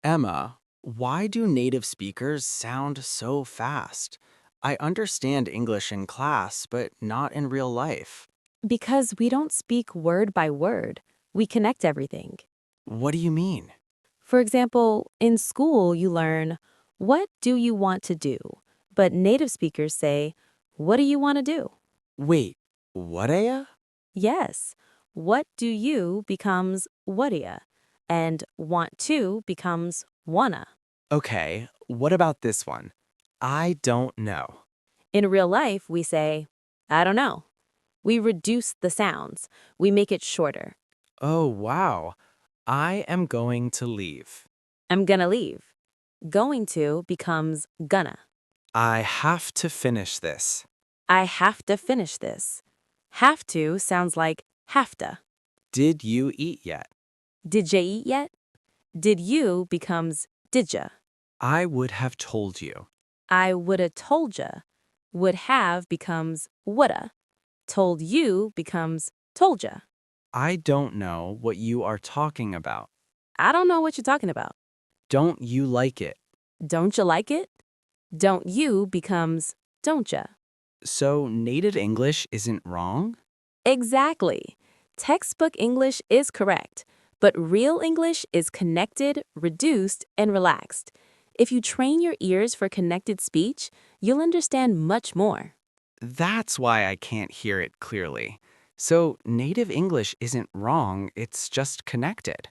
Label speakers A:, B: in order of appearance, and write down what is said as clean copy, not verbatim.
A: Emma, why do native speakers sound so fast? I understand English in class, but not in real life.
B: Because we don't speak word by word, we connect everything.
A: What do you mean?
B: For example, in school, you learn, "What do you want to do?" But native speakers say, "What do you want to do?"
A: Wait, what, Aya?
B: Yes, "what do you" becomes "whatia," and "want to" becomes "wanna."
A: Okay, what about this one? I don't know.
B: In real life, we say, "I don't know." We reduce the sounds, we make it shorter.
A: Oh, wow. I am going to leave.
B: "I'm gonna leave." Going to becomes gonna.
A: I have to finish this.
B: "I have to finish this." Have to sounds like have to.
A: Did you eat yet?
B: Did ya eat yet? Did you becomes did ya.
A: I would have told you.
B: I woulda told ya. Would have becomes woulda. Told you becomes told ya.
A: I don't know what you are talking about.
B: I don't know what you're talking about.
A: Don't you like it?
B: Don't you like it? Don't you becomes don't ya.
A: So, native English isn't wrong?
B: Exactly. Textbook English is correct, but real English is connected, reduced, and relaxed. If you train your ears for connected speech, you'll understand much more.
A: That's why I can't hear it clearly. So, native English isn't wrong, it's just connected.